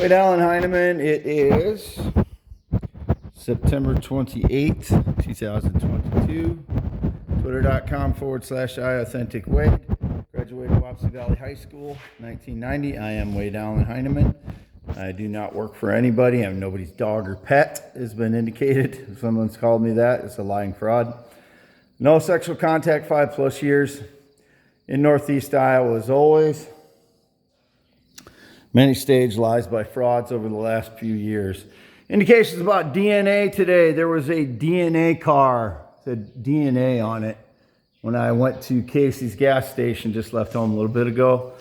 Wade Allen Heineman. It is September 28th, 2022. Twitter.com/iAuthenticWade. Graduated Wapsie Valley High School, 1990. I am Wade Allen Heineman. I do not work for anybody. I'm nobody's dog or pet, has been indicated. If someone's called me that, it's a lying fraud. No sexual contact, 5+ years. In Northeast Iowa, as always. Many staged lies by frauds over the last few years. Indications about DNA today. There was a DNA car, said DNA on it, when I went to Casey's gas station, just left home a little bit ago.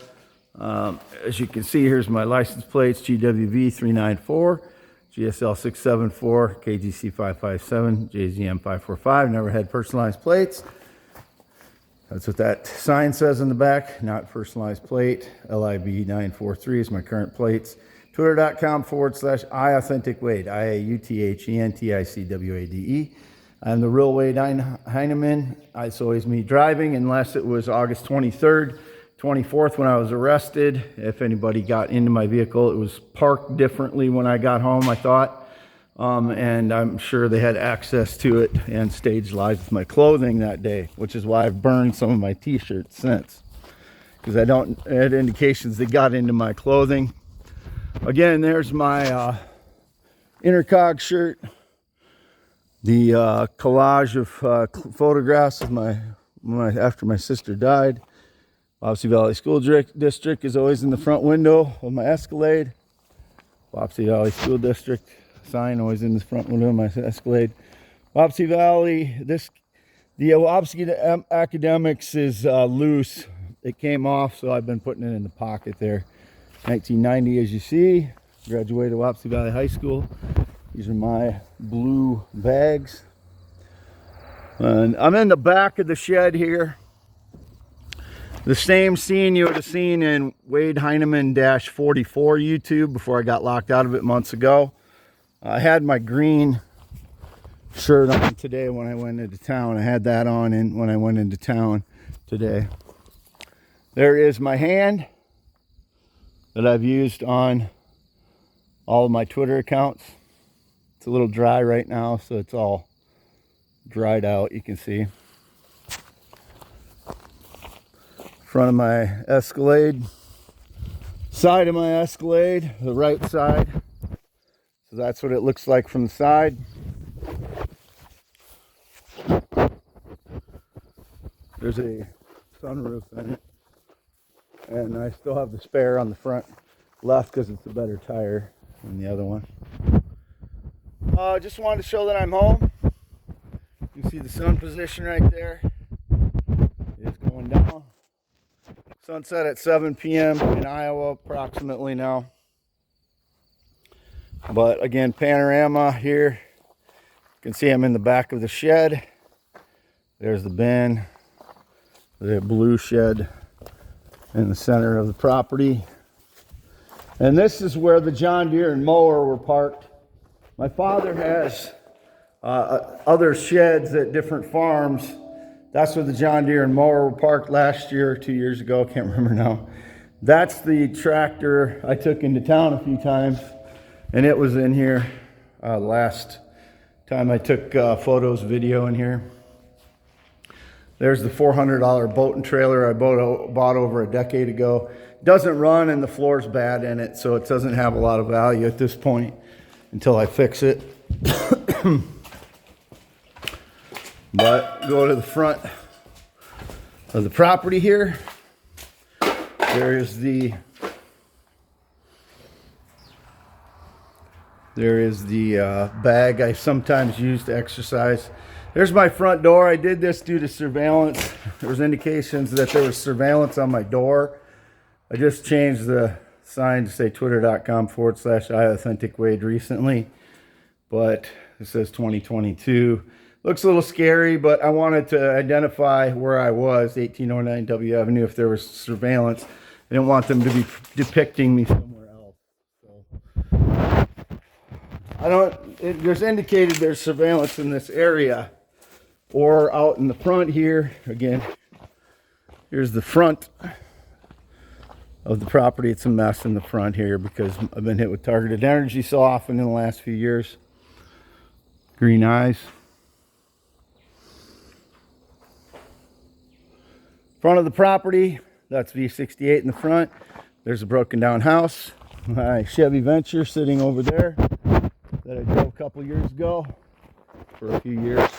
As you can see, here's my license plates: GWV 394, GSL 674, KGC 557, JZM 545. Never had personalized plates. That's what that sign says in the back, not personalized plate. LIB 943 is my current plates. Twitter.com/iAuthenticWade, IAUTHENTICWADE. I'm the real Wade Heineman. It's always me driving, unless it was August 23rd, 24th when I was arrested. If anybody got into my vehicle, it was parked differently when I got home, I thought. And I'm sure they had access to it and staged lies with my clothing that day, which is why I've burned some of my t-shirts since, because I had indications they got into my clothing. Again, there's my intercog shirt, the collage of photographs of after my sister died. Wapsie Valley School District is always in the front window of my Escalade. Wapsie Valley School District sign always in the front window of my Escalade. Wapsie Valley, the Wapsie Academics is loose. It came off, so I've been putting it in the pocket there. 1990, as you see, graduated Wapsie Valley High School. These are my blue bags. And I'm in the back of the shed here. The same scene you would have seen in Wade Heineman-44 YouTube before I got locked out of it months ago. I had my green shirt on today when I went into town. I had that on when I went into town today. There is my hand that I've used on all of my Twitter accounts. It's a little dry right now, so it's all dried out, you can see. Front of my Escalade, side of my Escalade, the right side. So that's what it looks like from the side. There's a sunroof in it. And I still have the spare on the front left because it's a better tire than the other one. Just wanted to show that I'm home. You can see the sun position right there. It's going down. Sunset at 7 p.m. in Iowa approximately now. But again, panorama here. You can see I'm in the back of the shed. There's the bin. The blue shed in the center of the property. And this is where the John Deere and mower were parked. My father has other sheds at different farms. That's where the John Deere and mower were parked last year or 2 years ago. I can't remember now. That's the tractor I took into town a few times. And it was in here last time I took photos, video in here. There's the $400 boat and trailer I bought over a decade ago. It doesn't run and the floor's bad in it, so it doesn't have a lot of value at this point until I fix it. But go to the front of the property here. There is the bag I sometimes use to exercise. There's my front door. I did this due to surveillance. There was indications that there was surveillance on my door. I just changed the sign to say twitter.com/iAuthenticWade recently, but it says 2022. Looks a little scary, but I wanted to identify where I was, 1809 W Avenue, if there was surveillance. I didn't want them to be depicting me somewhere else. So there's indicated there's surveillance in this area or out in the front here. Again, here's the front of the property. It's a mess in the front here because I've been hit with targeted energy so often in the last few years. Green eyes. Front of the property, that's V68 in the front. There's a broken down house. My Chevy Venture sitting over there that I drove a couple years ago for a few years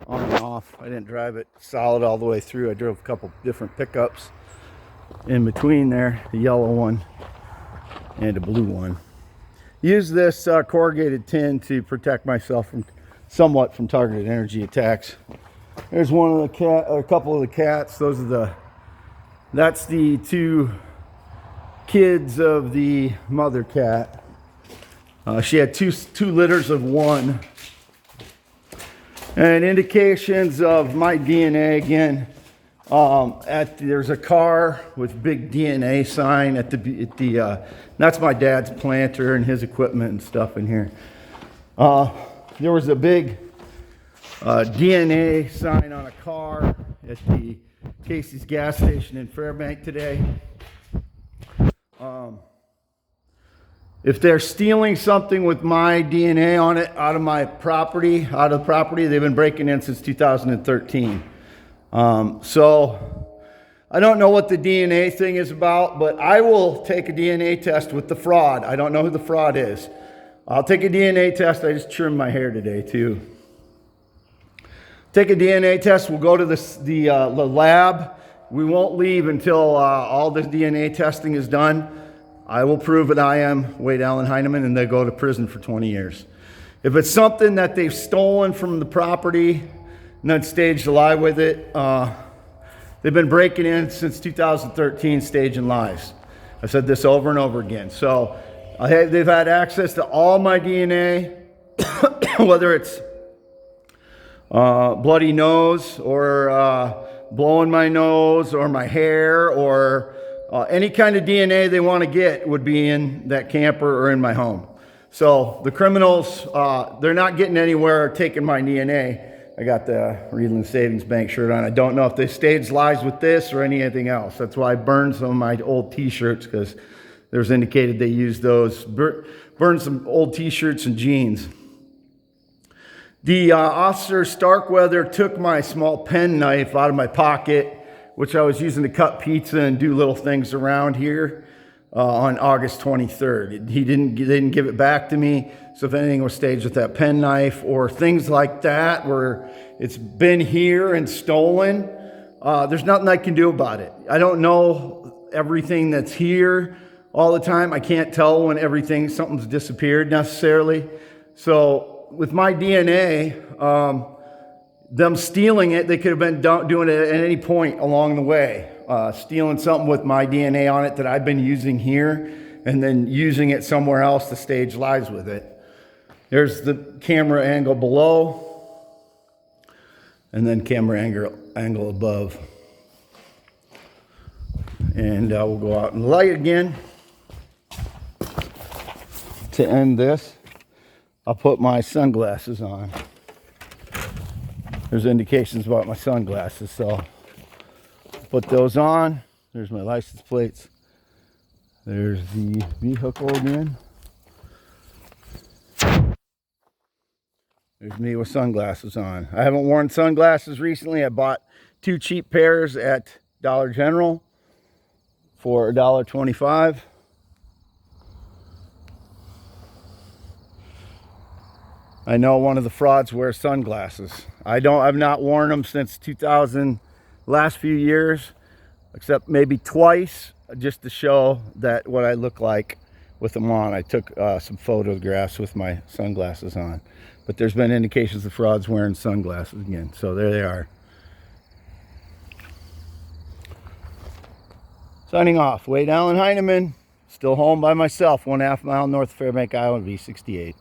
on and off. I didn't drive it solid all the way through. I drove a couple different pickups in between there, a yellow one and a blue one. Use this corrugated tin to protect myself from somewhat from targeted energy attacks. There's one of the cat, or a couple of the cats. That's the two kids of the mother cat. She had two litters of one. And indications of my DNA again. There's a car with big DNA sign at the that's my dad's planter and his equipment and stuff in here. There was a big DNA sign on a car at the Casey's gas station in Fairbank today. If they're stealing something with my DNA on it out of the property, they've been breaking in since 2013. So I don't know what the DNA thing is about, but I will take a DNA test with the fraud. I don't know who the fraud is. I'll take a DNA test. I just trimmed my hair today too. Take a DNA test. We'll go to the lab. We won't leave until all the DNA testing is done. I will prove that I am Wade Allen Heineman, and they go to prison for 20 years. If it's something that they've stolen from the property and then staged a lie with it, they've been breaking in since 2013, staging lies. I've said this over and over again. So they've had access to all my DNA, whether it's bloody nose or blowing my nose or my hair or any kind of DNA they want to get would be in that camper or in my home. So the criminals, they're not getting anywhere taking my DNA. I got the Reedland Savings Bank shirt on. I don't know if they staged lies with this or anything else. That's why I burned some of my old t-shirts, because there's indicated they used those. Burned some old t-shirts and jeans. The officer Starkweather took my small pen knife out of my pocket, which I was using to cut pizza and do little things around here on August 23rd. They didn't give it back to me. So if anything was staged with that pen knife or things like that where it's been here and stolen, there's nothing I can do about it. I don't know everything that's here all the time. I can't tell when something's disappeared necessarily. So with my DNA, them stealing it, they could have been doing it at any point along the way. Stealing something with my DNA on it that I've been using here and then using it somewhere else to stage lies with it. There's the camera angle below and then camera angle above. And we'll go out and light again. To end this, I'll put my sunglasses on. There's indications about my sunglasses, so put those on. There's my license plates. There's the vehicle again. There's me with sunglasses on. I haven't worn sunglasses recently. I bought 2 cheap pairs at Dollar General for $1.25. I know one of the frauds wears sunglasses. I've not worn them since 2000, last few years, except maybe twice, just to show that what I look like with them on. I took some photographs with my sunglasses on. But there's been indications of frauds wearing sunglasses again. So there they are. Signing off, Wade Allen Heineman, still home by myself, 1.5 miles north of Fairbank, Iowa, V68.